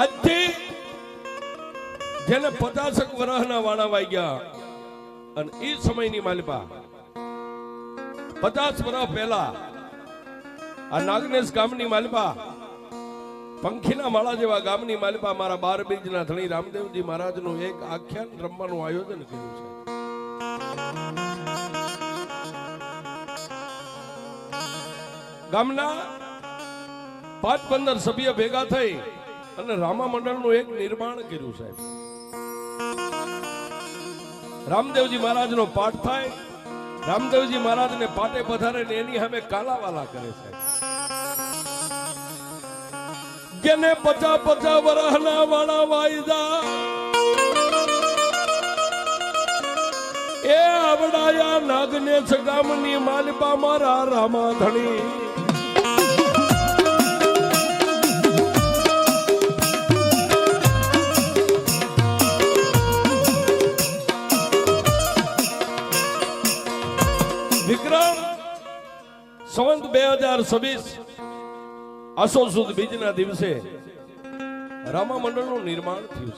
આજથી જેને 50 વર્ષના વાણા વાગ્યા અને એ સમયની માલિપા 50 વર્ષ પહેલા આ નાગનેશ ગામની માલિપા પંખીના માળા જેવા ગામની માલિપા મારા 12 બીજના ધણી રામદેવજી મહારાજનું એક આખ્યાન રમવાનું આયોજન કર્યું છે. ગામના 5-15 સભ્ય ભેગા થઈ અને રામા મંડળનું એક નિર્માણ કર્યું સાહેબ. રામદેવજી મહારાજનો પાઠ થાય, રામદેવજી મહારાજને પાટે પધારે ને એની સામે કાલાવાલા કરે સાહેબ. જેને 50 વર્ષના વાળા વાયદા એ આવડાયા નાગનેશ ગામની માલિપા મારા રામા ધણી. વિક્રમ સંવત 2026 આસો સુદ બીજના દિવસે રામા મંડળનું નિર્માણ થયું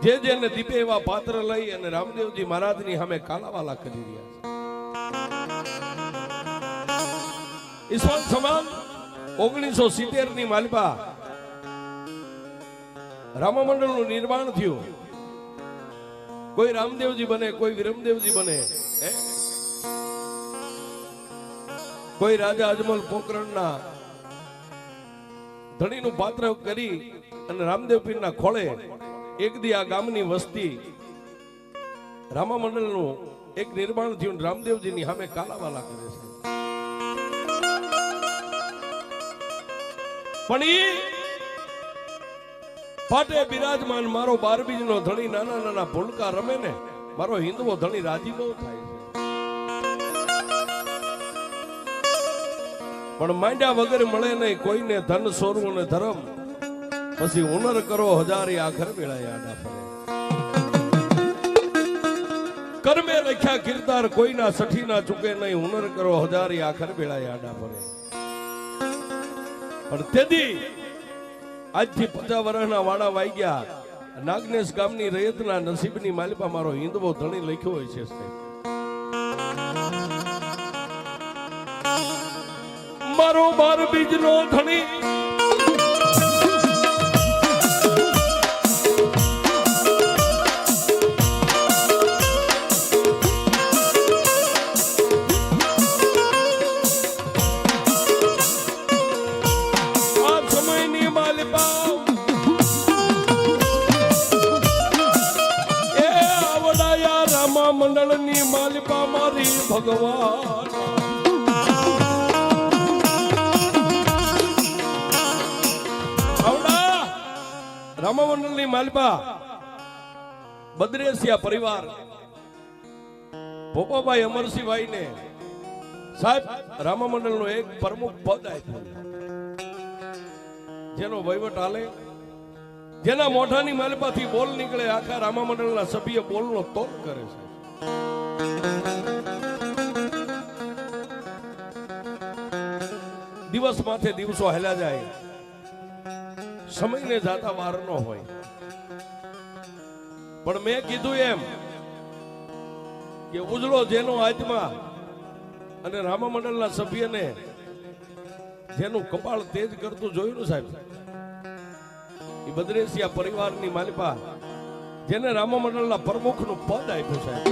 છે. જેને દીપે એવા પાત્ર લઈ અને રામદેવજી મહારાજની સામે કાલાવાલા કરી રહ્યા છે. ઈસવાન સમાન 1970 ની માલિપા રામા મંડળનું નિર્માણ થયું. કોઈ રામદેવજી બને, કોઈ વિરમદેવજી બને, કોઈ રાજા અજમલ પોકરણના ધણીનું પાત્ર કરી અને રામદેવ પીરના ખોળે એક દી આ ગામની વસ્તી રામા મંડળનું એક નિર્માણ થયું. રામદેવજીની સામે કાલાવાલા કરે છે. પણ ઈ પાટે બિરાજમાન મારો 12 બીજનો ધણી નાના નાના ભૂલકા રમે ને મારો હિન્દવો ધણી રાજી બહુ થાય છે. પણ માંડ્યા વગર મળે નહીં કોઈને ધન સોરવું ને ધર્મ, પછી હુનર કરો હજારી આખર વેળાએ આડા ફરે. કર્મે લખ્યા કિરદાર કોઈના સઠી ના ચૂકે નહીં, હુનર કરો હજારી આખર વેળાએ આડા ફરે. પણ તેદી આજથી 50 વર્ષના વાડા વાગ્યા નાગનેશ ગામની રયતના નસીબની માલિપા મારો હિન્દવો ધણી લખ્યો હોય છે. મારો 12 બીજનો ધણી મંડળની માલિપા મારી ભગવાન. રામા મંડળની માલિપા બદ્રેસિયા પરિવાર ભોપાભાઈ અમરસિંહભાઈ ને સાહેબ રામા મંડળનો એક પ્રમુખ પદ આપ્યું, જેનો વહીવટ હાલે, જેના મોઢાની માલિપાથી બોલ નીકળે આખા રામા મંડળના સભ્ય બોલનો તોપ કરે છે. દિવસ માથે દિવસો હેલા જાય, સમયને જાતા વાર ન હોય. પણ મેં કીધું એમ કે ઉજળો જેનો આત્મા અને રામા મંડળના સભ્યને જેનું કપાળ તેજ કરતું જોયું ને સાહેબ, એ બદ્રેસિયા પરિવારની માલિપા જેને રામા મંડળના પ્રમુખનું પદ આપ્યું સાહેબ.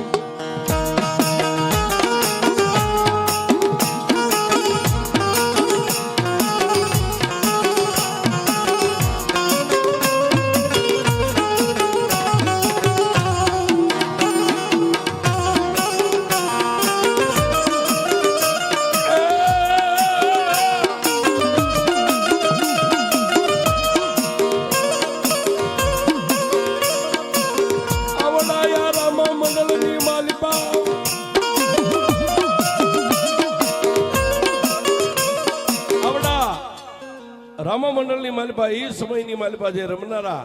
રામા મંડળની માલિપા એ સમયની માલિપા જે રમનારા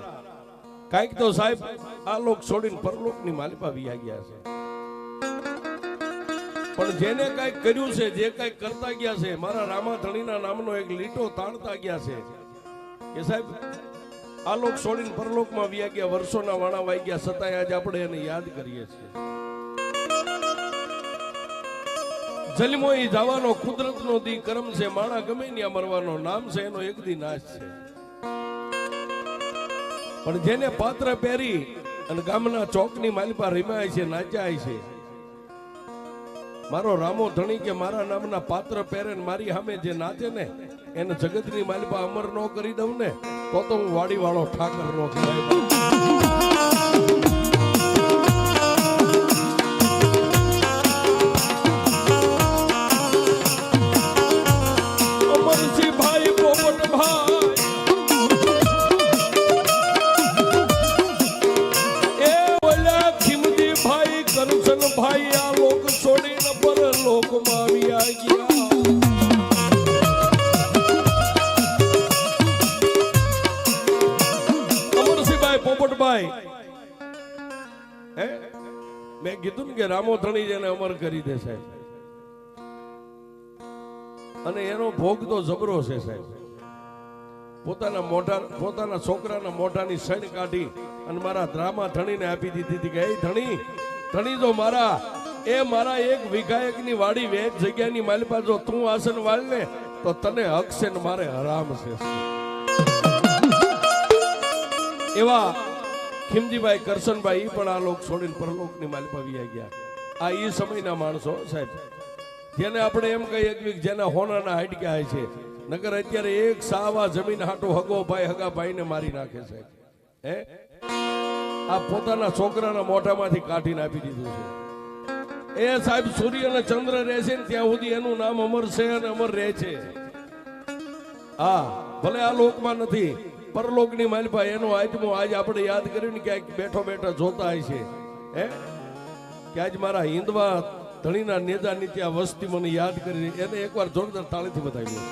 કાંઈક તો સાહેબ આ લોક છોડીને પરલોકની માલિપા વિયા ગયા છે. પણ જેને કઈક કર્યું છે, જે કઈક કરતા ગયા છે, મારા રામા ધણીના નામનો એક લીટો તાણતા ગયા છે કે સાહેબ આ લોક છોડીને પરલોકમાં વ્યા ગયા, વર્ષોના વાણા વાઈ ગયા, છતાંય આજે આપણે એને યાદ કરીએ છીએ. જન્મો ઈ જવાનો કુદરતનો દી કરમ છે, માણા ગમે ત્યાં મરવાનો, નામ છે એનો એક દી નાશ છે. પણ જેને પાત્ર પહેરી અને ગામના ચોકની માલિપા રમાય છે, નાચ્યા છે, મારો રામો ધણી કે મારા નામના પાત્ર પહેરે મારી સામે જે નાચે ને એને જગતની માલિપા અમર નો કરી દઉં ને તો હું વાડી વાળો ઠાકર નો કહેવાય. ભાઈ આ લોક છોડીને પર લોકમાં આવ્યા ગયા. અમરસિંહભાઈ પોપટભાઈ મેં કીધું ને કે રામો ધણી જેને અમર કરી દે સાહેબ, અને એનો ભોગ તો જબરો છે સાહેબ. પોતાના છોકરાના મોઢાની સણ કાઢી અને મારા રામા ધણીને આપી દીધી હતી કે એ ધણી જો મારા એક વિઘાયકની વાડી વેચ જગ્યાની માલિપા જો તું આસન વાળ ને તો તને હક છે ને મારે હરામ છે. એવા ખીમજીભાઈ કરશનભાઈ પણ આ લોક છોડીને પરલોકની માલિપા વ્યા ગયા. આ ઈ સમયના માણસો સાહેબ, જેને આપણે એમ કહીએ કે જેના હોનાના હાડક્યા છે, નગર અત્યારે એક સાવા જમીન હાટો હગો ભાઈ હગા ભાઈને મારી નાખે સાહેબ. આ પોતાના છોકરાના મોઢામાંથી કાઢીને આપી દીધું છે. એ સાહેબ સૂર્ય અને ચંદ્ર રહે છે ને ત્યાં સુધી એનું નામ અમર છે અને અમર રહે છે. હા, ભલે આ લોકમાં નથી, પરલોકની માલિપા એનો આત્મો આજ આપણે યાદ કરીને ક્યાંક બેઠો બેઠા જોતા હોય છે કે આજ મારા હિન્દવા ધણીના નેજા નીત્યા વસ્તી મને યાદ કરી, એને એકવાર જોરદાર તાળીથી બતાવ્યો.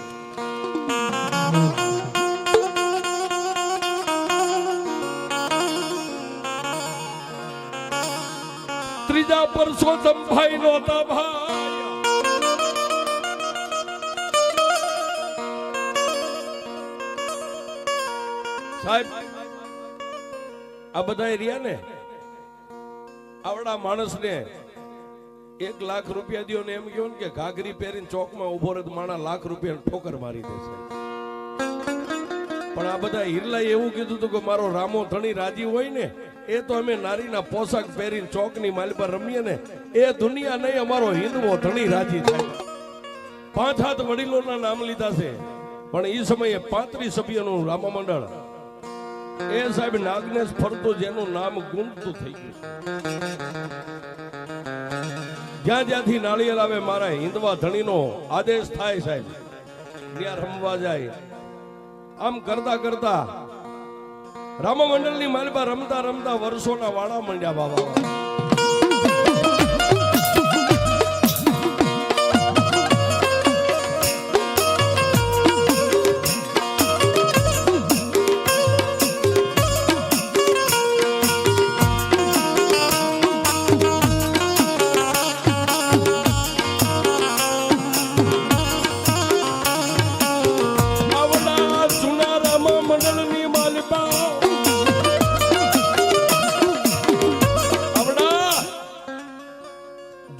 ત્રીજા પરસોત્તમ ભાઈ નહોતા ભાઈ, સાહેબ આ બધા રહ્યા ને આવડા માણસને 1 લાખ રૂપિયા દિયો ને એમ કહો ને કે ઘાઘરી પહેરીને ચોકમાં ઉભો રહે માણા લાખ રૂપિયા ઠોકર મારી દે છે. પણ આ બધા હિરલાએ એવું કીધું હતું કે મારો રામો ધણી રાજી હોય ને એ તો અમે નારીના પોશાક પહેરીને ચોકની માલિપા રમીએ ને એ દુનિયા નહીં, અમારો હિન્દવો ધણી રાજી થાય. 5 વડીલોના નામ લીધા છે, પણ એ સમયે 35 સભ્યનું રામા મંડળ એ સાહેબ નાગનેશ ફરતું જેનું નામ ગુંજતું થઈ ગયું. જ્યાંથી નાળિયેર આવે મારા હિન્દવા ધણીનો આદેશ થાય સાહેબ, ત્યાં રમવા જાય. આમ કરતા કરતા રામા મંડળની માલિપા રમતા રમતા વર્ષોના વાળા મંડ્યા બાબા.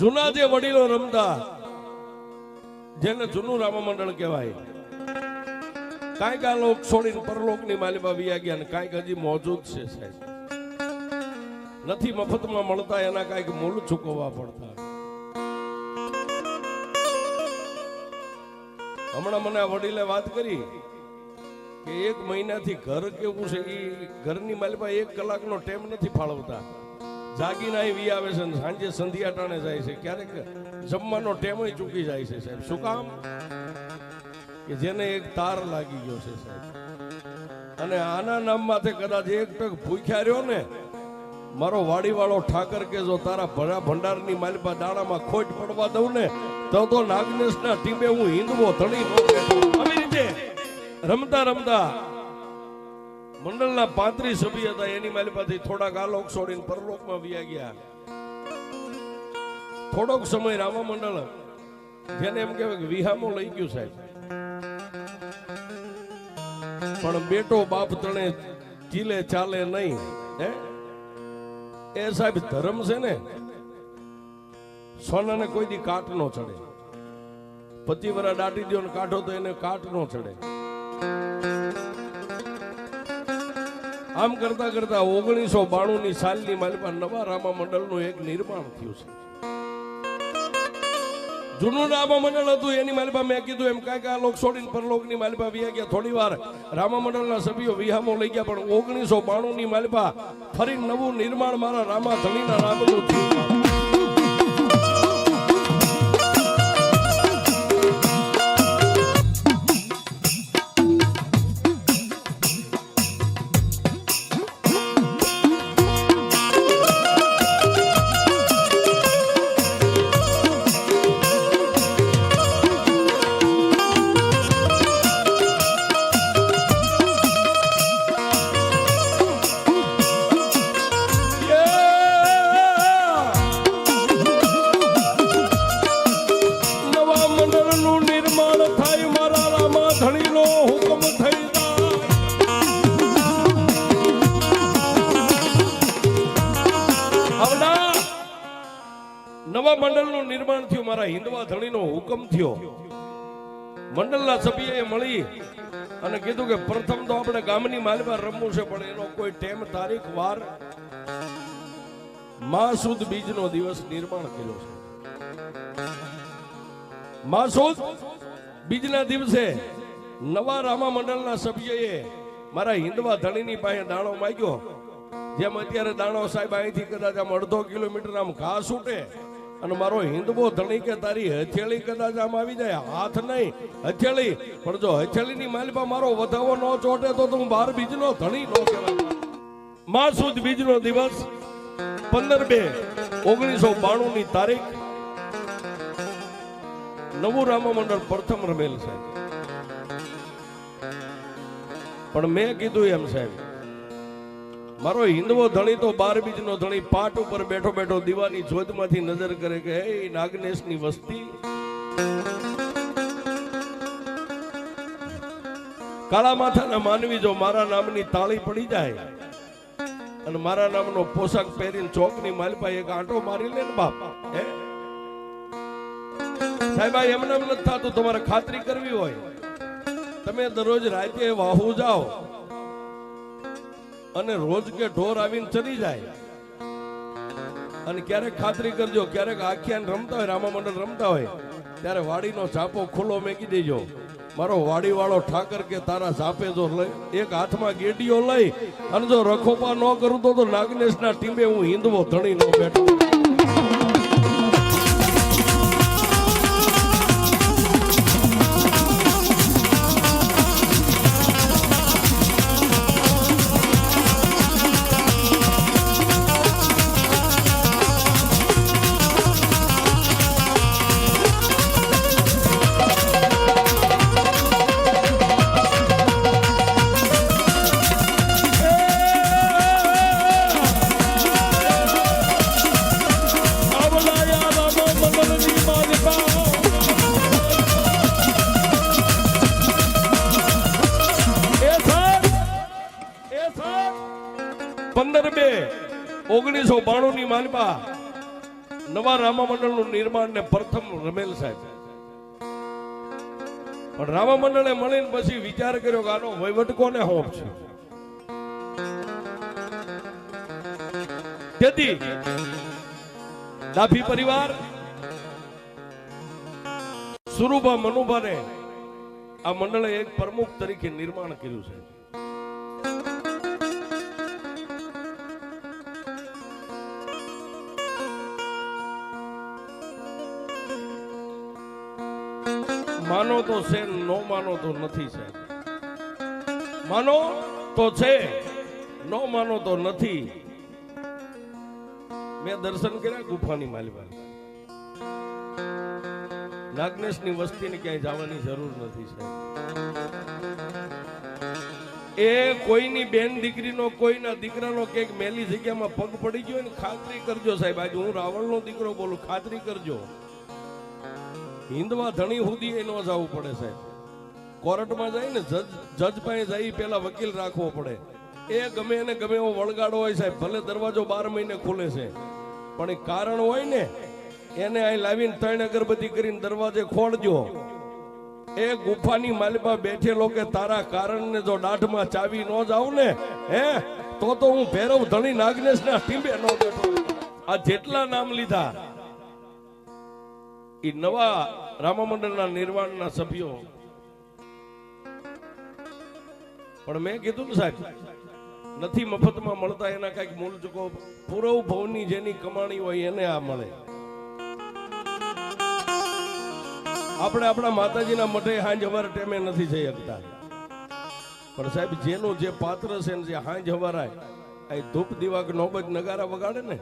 જૂના જે વડીલો રમતા, જેને જૂનું રામા મંડળ કહેવાય, કાંઈક આ લોક છોડીને પરલોકની માલિપા વ્યા ગયા ને કાંઈક હજી મોજૂદ છે સાહેબ. નથી મફતમાં મળતા, એના કાંઈક મૂળ ચૂકવવા પડતા. હમણાં મને આ વડીલે વાત કરી કે 1 મહિનાથી ઘર કેવું છે, એ ઘરની માલિપા 1 કલાકનો ટાઈમ નથી ફાળવતા. જાગીને અહીં વી આવે છે, સાંજે સંધ્યા ટાણે જાય છે, ક્યારેક જમવાનો ટેમ ચૂકી જાય છે સાહેબ. શું કામ? કે જેને એક તાર લાગી ગયો છે સાહેબ. અને આના નામમાંથી કદાચ એક ટક ભૂખ્યા રહ્યો ને, મારો વાડીવાળો ઠાકર કે જો તારા ભરા ભંડારની માલિપા દાણામાં ખોટ પડવા દઉં ને તો નાગનેશના ટીમે હું હિન્દવો ધણી નો બેઠો. આવી રીતે રમતા રમતા મંડળના 35 સભ્ય હતા, એની માલિપાથી થોડાક આ લોક છોડીને પરલોકમાં વ્યા ગયા. થોડોક સમય રામા મંડળ જેને એમ કહેવાય કે વિહામો લઈ ગયું સાહેબ, પણ બેટો બાપ તણે ચીલે ચાલે નહીં. હે એ સાહેબ ધર્મ છે ને, સોનાને કોઈ દી કાટ નો ચડે. 25 વર્ષ દાટી દો ને કાઢો તો એને કાટ નો ચડે. આમ કરતા કરતા 1992 ની સાલની માલિપા નવા રામા મંડળનું એક નિર્માણ થયું છે. જૂનું રામા મંડળ હતું એની માલિપા મેં કીધું એમ કાંઈક આ લોક છોડીને પરલોકની માલિપા વ્યા ગયા. થોડી વાર રામા મંડળના સભ્યો વિહામો લઈ ગયા, પણ 1992 ની માલિપા ફરી નવું નિર્માણ મારા રામા ધણીના નામનું થયું. નવા મંડળનું નિર્માણ થયું, મારા હિન્દવા ધણીનો હુકમ થયો. મંડળના સભ્યોએ મળી અને કીધું કે પ્રથમ તો આપણે ગામની માલિપા રમવું છે, પણ એનો કોઈ ટેમ તારીખ વાર મા સુદ બીજનો દિવસ નિર્માણ કર્યો છે. મા સુદ બીજના દિવસે નવા રામા મંડળના સભ્યોએ મારા હિન્દવા ધણીની પાસે દાણો માંગ્યો. જેમ અત્યારે દાણો સાહેબ અહીંથી કદાચ આમ 1.5 કિલોમીટર આમ ઘાસ ઉઠે અને મારો હિન્દવો ધણી કે તારી હથેળી કદાચ આમ આવી જાય, હાથ નહીં હથેળી, પણ જો હથેળીની માલિપા મારો વધાવો ન ચોટે તો હું 12 બીજનો ધણી નો કહેવાય. મા સુદ બીજનો દિવસ 15/2/1992 ની તારીખ નવું રામા મંડળ પ્રથમ રમેલ છે. પણ મેં કીધું એમ સાહેબ, મારો હિન્દવો ધણી તો 12 બીજનો ધણી પાટ ઉપર બેઠો બેઠો દીવાની જ્યોતમાંથી નજર કરે કે હે નાગનેશની વસ્તી, કાળા માથાના માનવી જો મારા નામની તાળી પડી જાય અને મારા નામનો પોશાક પહેરીને ચોકની માલિપા એક આંટો મારી લે ને બાપ, હે સાહેબ એમને એમ નથી થતું. તમારે ખાતરી કરવી હોય, તમે દરરોજ રાતે વાહુ જાઓ અને રોજ કે ઢોર આવીને ચડી જાય, અને ક્યારેક ખાતરી કરજો, ક્યારેક આખ્યાન રમતા હોય, રામા મંડળ રમતા હોય, ત્યારે વાડીનો ઝાપો ખુલ્લો મેકી દેજો. મારો વાડી વાળો ઠાકર કે તારા ઝાપે જો એક હાથમાં ગેડીઓ લઈ અને જો રખોપા ન કરું તો નાગનેશના ટીમે હું હિન્દવો ધણી નો બેઠો. ની માલિપા નવા રામા મંડળનું નિર્માણ ને પ્રથમ રમેલ સાહેબ. પણ રામા મંડળે મળીને પછી વિચાર કર્યો કે આનો વહીવટ કોને હોપ છે. તેથી ડાભી પરિવાર સુરુભા મનુભાને આ મંડળે એક પ્રમુખ તરીકે નિર્માણ કર્યું છે. માનો તો છે, નો માનો તો નથી સાહેબ. માનો તો છે, નો માનો તો નથી. મેં દર્શન કર્યા ગુફાની માલિપા. નાગનેશની વસ્તીને ક્યાંય જવાની જરૂર નથી સાહેબ. એ કોઈની બેન દીકરીનો કોઈના દીકરાનો ક્યાંક મેલી જગ્યામાં પગ પડી ગયો ને ખાતરી કરજો સાહેબ. આજે હું રાવણનો દીકરો બોલું, ખાતરી કરજો. હિન્દવા ધણી સુધી એ ન જવું પડે સાહેબ. કોર્ટમાં જાય ને જજ પાસે જાય પેલા વકીલ રાખવો પડે. એ ગમે એને ગમે એવો વળગાડો હોય સાહેબ, ભલે દરવાજો 12 મહિને ખુલે છે, પણ એ કારણ હોય ને એને અહીં લાવીને 3 અગરબત્તી કરીને દરવાજે ખોલજો. એ ગુફાની માલિપા બેઠેલો કે તારા કારણને જો દાઢમાં ચાવી ન જાવ ને તો હું ભૈરવ ધણી નાગનેશ ના ટીંબે ન બેઠો. આ જેટલા નામ લીધા એ નવા રામમંડળના નિર્વાણના સભ્યો. પણ મેં કીધું ને સાહેબ, નથી મફતમાં મળતા, એના કઈક મૂળ ચૂકો પૂરવ ભવની જેની કમાણી હોય એને આ મળે. આપણે આપણા માતાજીના મઠે હાંજ હવાર ટેમે નથી જઈ શકતા, પણ સાહેબ જેનું જે પાત્ર છે ને જે હાંજ હવારાય આ ધૂપ દીવા કે નોબત નગારા વગાડે ને,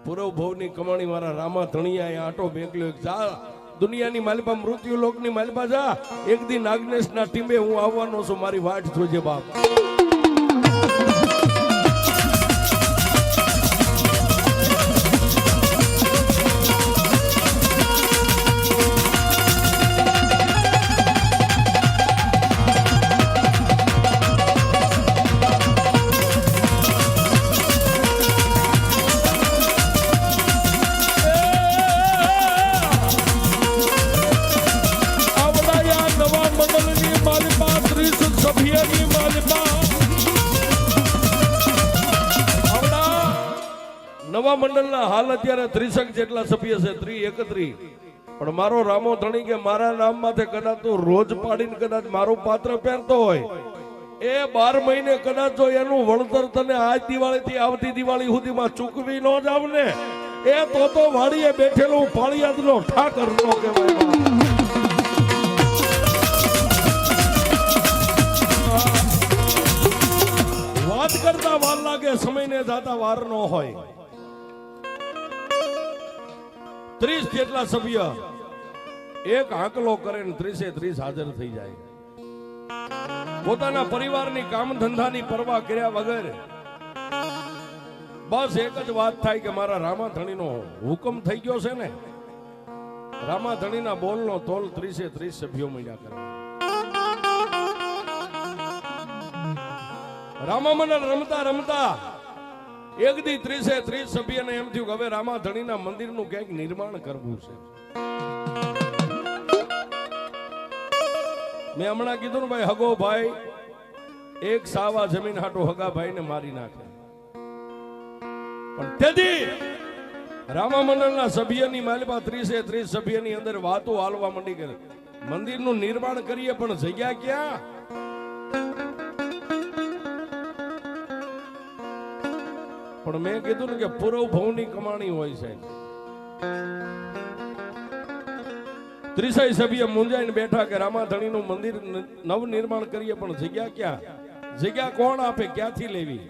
પૂરવ ભવની કમાણી વાળા રામા ધણિયા આટો બેંકલ્યો જા દુનિયાની માલિપા મૃત્યુ લોકની માલિપા જા, એક દી નાગનેશ ના ટીમે હું આવવાનો છું, મારી વાટ જોજે બાપ. નવા મંડળના હાલ અત્યારે 30 જેટલા સભ્ય છે, 31. પણ મારો રામો ધણી કે મારા નામ માથે કદાચ તું રોજ પાડીને કદાચ મારું પાત્ર પહેરતો હોય, એ 12 મહિને કદાચ જો એનું વળતર તને આજ દિવાળી થી આવતી દિવાળી સુધીમાં ચૂકવી ન જાવ ને, એ તો વાડીએ બેઠેલું પાળિયાદનો ઠાકર નો કહેવાય. વાત કરતા વાર લાગે, સમયને જાતા વાર ન હોય. 30 જેટલા સભ્ય એક આંકલો કરે ને 30 હાજર થઈ જાય. પોતાના પરિવારની કામ ધંધાની પરવા કર્યા વગર બસ એક જ વાત થાય કે મારા રામા ધણીનો હુકમ થઈ ગયો છે ને, રામા ધણીના બોલનો તોલ 30 સભ્યો મળ્યા કરે. રામા મંડળ રમતા રમતા એક દી 30 સભ્યને એમ થયું કે હવે રામા ધણીના મંદિરનું ક્યાંક નિર્માણ કરવું છે. મેં હમણાં કીધું ને ભાઈ, હગો ભાઈ એક સાવા જમીન હાટો હગા ભાઈને મારી નાખે. પણ તેથી રામા મંડળના સભ્યની માલિપા 30 સભ્યની અંદર વાતો હાલવા માંડી કે મંદિરનું નિર્માણ કરીએ પણ જગ્યા ક્યાં? પણ મેં કીધું ને કે પૂરવ ભવની કમાણી હોય છે. 30 સભ્ય મૂંઝાઈને બેઠા કે રામા ધણીનું મંદિર નવ નિર્માણ કરીએ પણ જગ્યા ક્યાં? જગ્યા કોણ આપે, ક્યાંથી લેવી?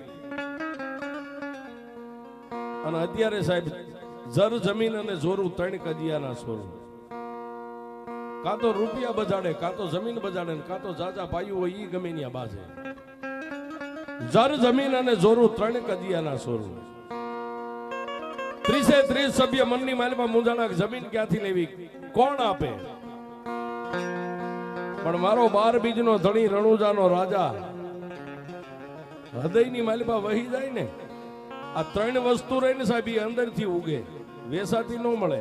અને અત્યારે સાહેબ જર જમીન અને જોરું 3 કજિયાના સોરું. કાં તો રૂપિયા બજાડે, કાં તો જમીન બજાડે, કાં તો જાજા ભાઈઓ હોય ઈ ગમે ત્યાં બાજે. જર જમીન અને જોરું 3 કજિયાના સોરું. 30 સભ્ય મનની માલિપા મૂંઝાણા, જમીન ક્યાંથી લેવી, કોણ આપે? પણ મારો 12 બીજનો ધણી રણુજાનો રાજા હૃદયની માલિપા વહી જાય ને, આ 3 વસ્તુ રહીને સાહેબ એ અંદરથી ઉગે, વેસાતી ન મળે.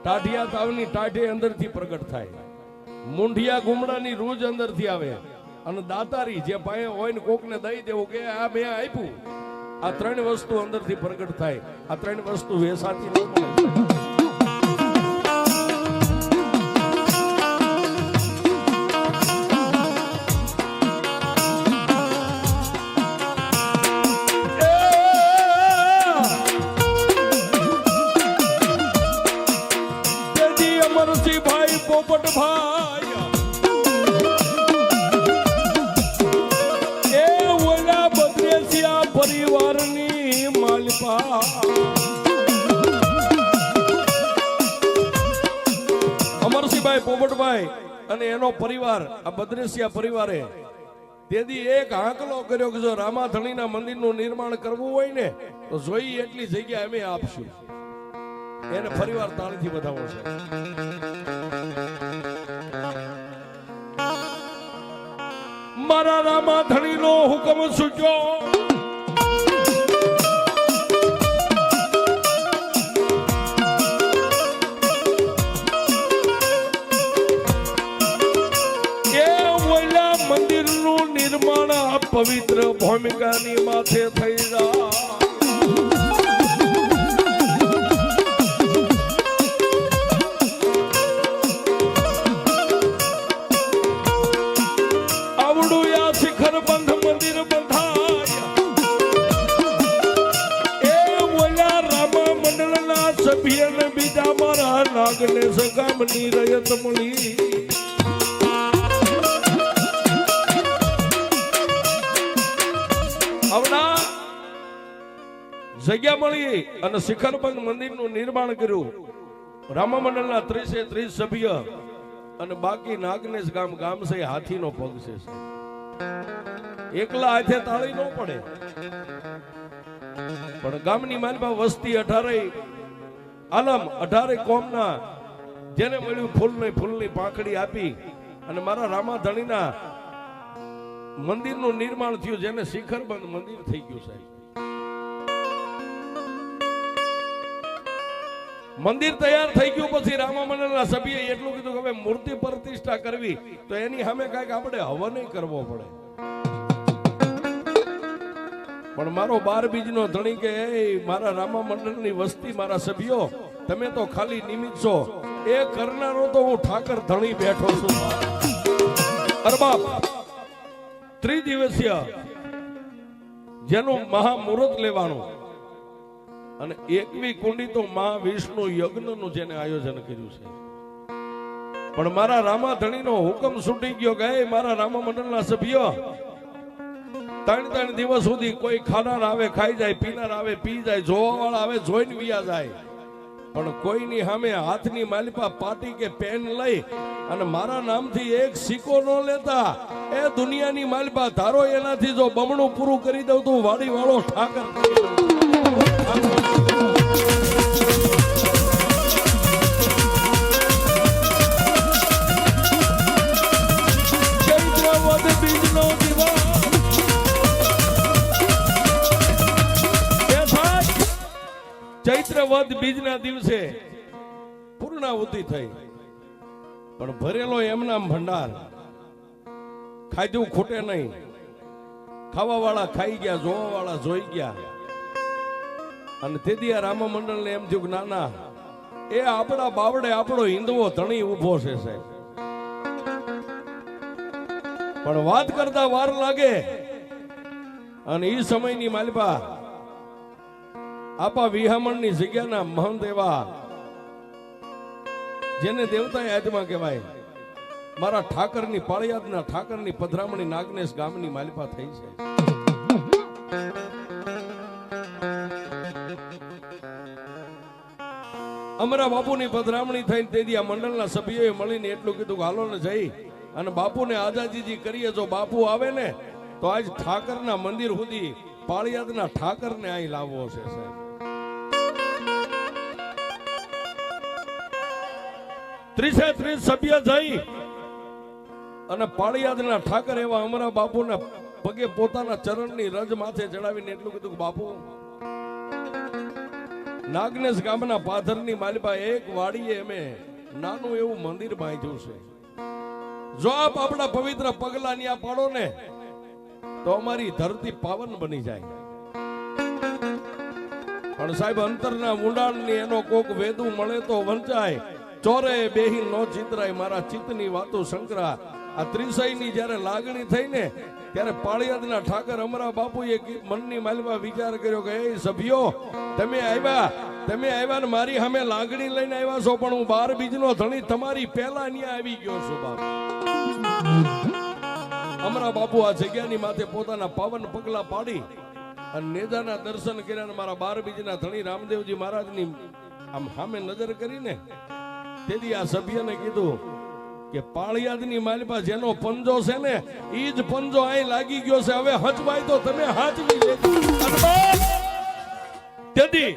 ટાઢિયા તાવની ટાઢે અંદરથી પ્રગટ થાય, મુંઢિયા ગુમડાની રૂજ અંદરથી આવે, અને દાતારી જે પાસે હોય ને કોકને દઈ દેવું કે આ બે આપ્યું, આ 3 વસ્તુ અંદરથી પ્રગટ થાય. આ 3 વસ્તુ વેસાતી ન મળે. ભાઈ પોપટ ભાઈ એ ઓલા બદ્રેસિયા પરિવારની માલિપા અમરસિંહભાઈ પોપટભાઈ અને એનો પરિવાર, આ બદ્રેસિયા પરિવારે તેથી એક આંકલો કર્યો કે જો રામાધણીના મંદિરનું નિર્માણ કરવું હોય ને તો જોઈ એટલી જગ્યા અમે આપશું. એને ફરીવાર તાળીથી બતાવો છે. મારા રામાધણીનો હુકમ સૂચ્યો, મંદિરનું નિર્માણ આ પવિત્ર ભૂમિકાની માથે થઈ જાય. આવડું આ શિખર બંધ મંદિર બંધાય એ બોલ્યા રામા મંડળના સભ્યને બીજા મારા નાગને સગામની રયત મળી. જગ્યા મળી અને શિખરબંધ મંદિરનું નિર્માણ કર્યું. રામા મંડળના 30 સભ્ય અને બાકી નાગનેશ ગામ છે હાથીનો પગ છે. એકલા હાથે તાળી ન પડે, પણ ગામની માનપા વસ્તી 18 આલમ 18 કોમના જેને મળ્યું ફૂલની પાંખડી આપી અને મારા રામાધણીના મંદિરનું નિર્માણ થયું, જેને શિખરબંધ મંદિર થઈ ગયું સાહેબ. મંદિર તૈયાર થઈ ગયું પછી રામા મંડળના સભ્યએ એટલું કીધું કે હવે મૂર્તિ પ્રતિષ્ઠા કરવી તો એની સામે કઈક આપણે હવન કરવો પડે. પણ મારો 12 બીજનો ધણી કે મારા રામા મંડળની વસ્તી, મારા સભ્યો, તમે તો ખાલી નિમિત્ત છો, એ કરનારો તો હું ઠાકર ધણી બેઠો છું. અરબાબ 3 દિવસીય જેનું મહામુહૂર્ત લેવાનું અને 21 કુંડી તો મહાવિષ્ણુ યજ્ઞનું જેને આયોજન કર્યું છે. પણ મારા રામાધણીનો હુકમ છૂટી ગયો કે મારા રામા મંડળના સભ્યો 3 દિવસ સુધી કોઈ ખાનાર આવે ખાઈ જાય, પીનાર આવે પી જાય, જોવાવાળા આવે જોઈને વિયા જાય, પણ કોઈની સામે હાથની માલિપા પાટી કે પેન લઈ અને મારા નામથી એક સિક્કો ન લેતા. એ દુનિયાની માલિપા ધારો એનાથી જો બમણું પૂરું કરી દઉં તો વાડી વાળો ઠાકર. ચૈત્ર વદ બીજના દિવસે પૂર્ણાહુતિ થઈ, પણ ભરેલો એમના ભંડાર ખાધું ખૂટે નહીં. ખાવા વાળા ખાઈ ગયા, જોવા વાળા જોઈ ગયા. અને તેથી આ રામા મંડળને એમ થયું કે નાના એ આપણા બાવડે આપણો હિન્દવો ધણી ઉભો છે સાહેબ. પણ વાત કરતા વાર લાગે અને એ સમયની માલિપા આપા વિહામણની જગ્યાના મહંત એવા જેને દેવતાએ આત્મા કહેવાય, મારા ઠાકરની પાળિયાદના ઠાકરની પધરામણી નાગનેશ ગામની માલિપા થઈ છે. અમારા બાપુની પધરામણી થઈને તેથી આ મંડળના સભ્યોએ મળીને એટલું કીધું કે હાલો ને જઈ અને બાપુને આઝાદીજી કરીએ. જો બાપુ આવે ને તો આજ ઠાકરના મંદિર સુધી પાળિયાદના ઠાકરને અહીં લાવવો છે સાહેબ. 30 સભ્ય જઈ અને પાળિયાદના ઠાકર એવા અમારા બાપુના પગે પોતાના ચરણની રજ માથે ચડાવીને એટલું કીધું કે બાપુ નાગનેશ ગામના પાથરની માલિપા એક વાડીએ અમે નાનું એવું મંદિર બાંધ્યું છે. જો આપ આપણા પવિત્ર પગલા ન્યા પાડો ને તો અમારી ધરતી પાવન બની જાય. પણ સાહેબ અંતરના ઊંડાણની એનો કોક વેદું મળે તો વંચાય, ચોરે બેહી નો ચિતરાય, મારા ચિત્તની વાતો શંકરા. આ ત્રિશયની જ્યારે લાગણી થઈ ને ત્યારે પાળિયાદના ઠાકર અમારા બાપુએ મનની માલિપા વિચાર કર્યો કે એ સભ્યો તમે આવ્યા ને મારી સામે લાગણી લઈને આવ્યા છો, પણ હું 12 બીજનો ધણી તમારી પહેલા ન્યા આવી ગયો છું બાપ. અમારા બાપુ આ જગ્યાની માથે પોતાના પાવન પગલા પાડી અને નેજાના દર્શન કર્યા. મારા 12 બીજના ધણી રામદેવજી મહારાજની આમ સામે નજર કરીને તેથી આ સભ્યને કીધું કે પાળિયાદની માલિપા જેનો પંજો છે ને ઈ જ પંજો અહીં લાગી ગયો છે. હવે હચવાય તો તમે હાચવી લેજો. તેથી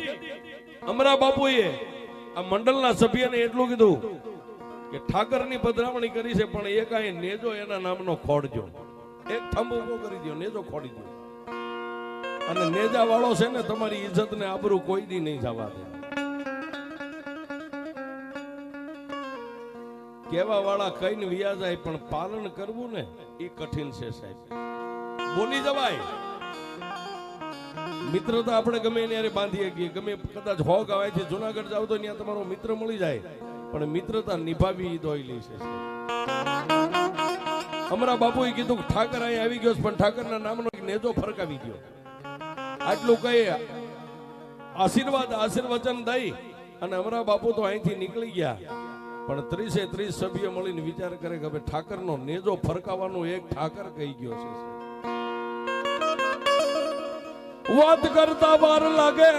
અમરા બાપુએ આ મંડળના સભ્યને એટલું કીધું કે ઠાકરની પધરામણી કરી છે, પણ એક અહીં નેજો એના નામનો ખોડજો, એક થંભ ઉભો કરી દો, નેજો ખોડી દો. અને નેજા વાળો છે ને તમારી ઇજ્જત ને આબરૂ કોઈ દી નહીં જવા દે. કેવા વાળા કઈને વિયા જાય, પણ પાલન કરવું ને એ કઠિન છે સાહેબ. બોલી જવાય મિત્રતા આપણે ગમે એને બાંધી શકીએ, ગમે કદાચ હો ગાવાયથી જુનાગઢ જાવ તો ત્યાં તમારો મિત્ર મળી જાય, પણ મિત્રતા નિભાવી દોયલી છે. અમારા બાપુએ કીધું કે ઠાકર અહીં આવી ગયો, પણ ઠાકરના નામનો નેજો ફરકાવી ગયો. આટલું કહી આશીર્વચન દઈ અને અમારા બાપુ તો અહીંથી નીકળી ગયા. પણ 30 સભ્ય મળીને વિચાર કરે કે હવે ઠાકરનો નેજો ફરકાવવાનું એક ઠાકર કહી ગયો છે. વાત કરતા વાર લાગે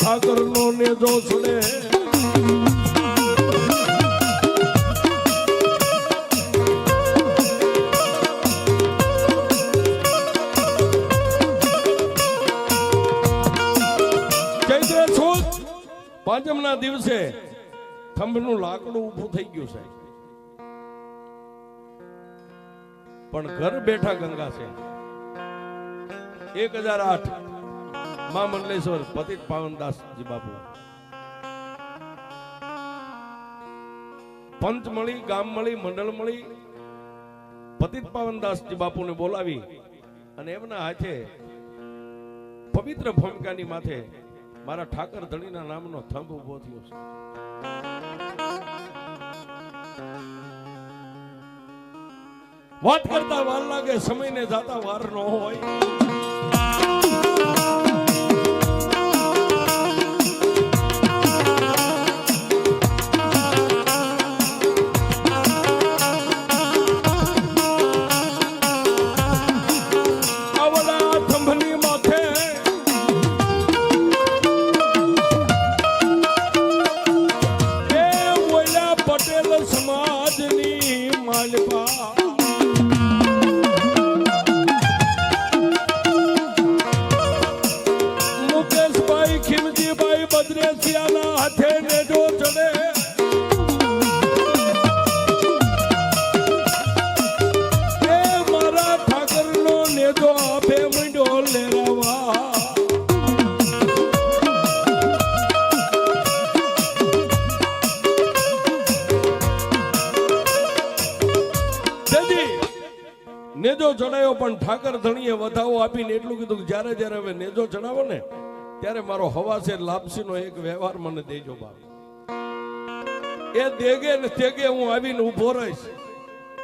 ઠાકરનો નેજો છોડે. ચૈત્ર સુદ પાંચમના દિવસે થંભનું લાકડું ઊભું થઈ ગયું છે, પણ ઘર બેઠા ગંગા છે. 1008 માં મંડલેશ્વર પતિત પાવનદાસજી બાપુ પંચ મળી, ગામ મળી, મંડળ મળી પતિત પાવનદાસજી બાપુને બોલાવી અને એમના હાથે પવિત્ર ભૂમિકાની માથે મારા ઠાકર ધણીના નામનો થંભ ઉભો થયો છે. વાત કરતા વાર લાગે, સમયને જાતા વાર ન હોય. નેજો ચડાયો, પણ ઠાકર ધણીએ વધાવો આપીને એટલું કીધું કે જ્યારે જ્યારે હવે નેજો ચડાવો ને ત્યારે મારો હવાસેર લાપસીનો એક વ્યવહાર મને દેજો બાપ. એ દેગે ને તેગે હું આવીને ઊભો રહીશ,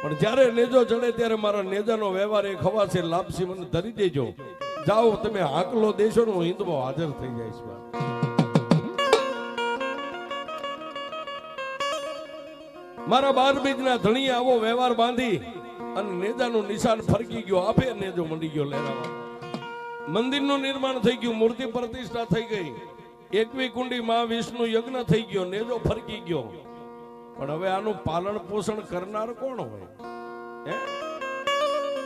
પણ જ્યારે નેજો ચડે ત્યારે મારા નેજાનો વ્યવહાર એક હવાસેર લાપસી મને ધરી દેજો. જાઓ તમે હાકલો દેશો ને હું હિન્દમાં હાજર થઈ જઈશ. મારા 12 બીજના ધણીએ આવો વ્યવહાર બાંધી અને નેજાનું નિશાન ફરકી ગયો. આપે નેજો મંડી ગયો લહેરાવા. મંદિરનું નિર્માણ થઈ ગયું, મૂર્તિ પ્રતિષ્ઠા થઈ ગઈ, 21 કુંડી માં વિષ્ણુ યજ્ઞ થઈ ગયો, નેજો ફરકી ગયો. પણ હવે આનું પાલન પોષણ કરનાર કોણ હોય?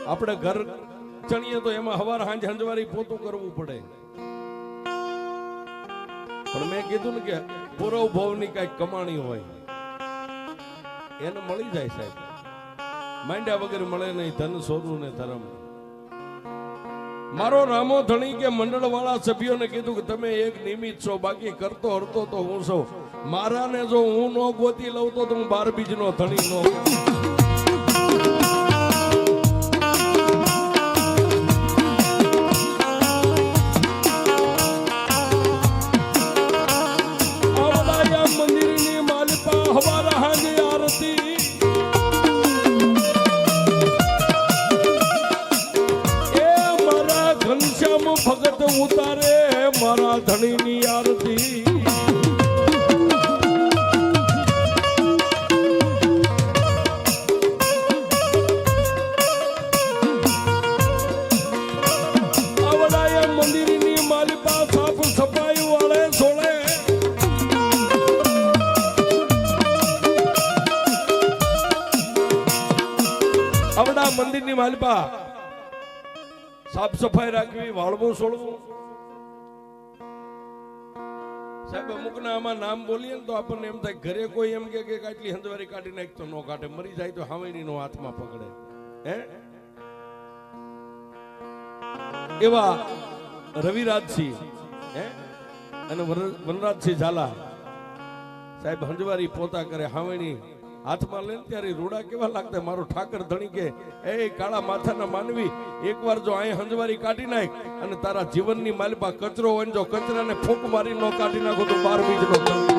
આપણે ઘર ચણીએ તો એમાં હવાર હાંજ હંજવારી પોતું કરવું પડે. પણ મેં કીધું ને કે પૂરવ ભવની કઈક કમાણી હોય એને મળી જાય સાહેબ. માંડ્યા વગર મળે નહીં ધન સોનું ને ધર્મ. મારો રામો ધણી કે મંડળ વાળા સભ્યોને કીધું કે તમે એક નિમિત્ત છો, બાકી કરતો હરતો તો હું છું. મારાને જો હું નો ગોતી લઉં તો હું 12 બીજનો ધણી નો. મંદિરની માલિપા હવારા હાજે આરતી ધણીની આરતી આવડા મંદિરની માલિપા સાફ સફાઈ રાખવી વાળવું છોડવું સાહેબ અમુકના આમાં નામ બોલીએ ને તો આપણને એમ થાય ઘરે કોઈ એમ કે આટલી હંદવારી કાઢી નાખ તો નો કાઢે મરી જાય તો હાવેણી નો હાથમાં પકડે હે એવા રવિરાજસિંહ હે અને વનરાજસિંહ ઝાલા સાહેબ હંજવારી પોતા કરે હાવેણી હાથમાં લઈને ત્યારે રૂડા કેવા લાગતા મારો ઠાકર ધણી કે એ કાળા માથાના માનવી એકવાર જો અહીં હંજવારી કાઢી નાખ અને તારા જીવનની માલિપા કચરો હોય જો કચરાને ફૂંક મારી નો કાઢી નાખો તો 12 વીજનો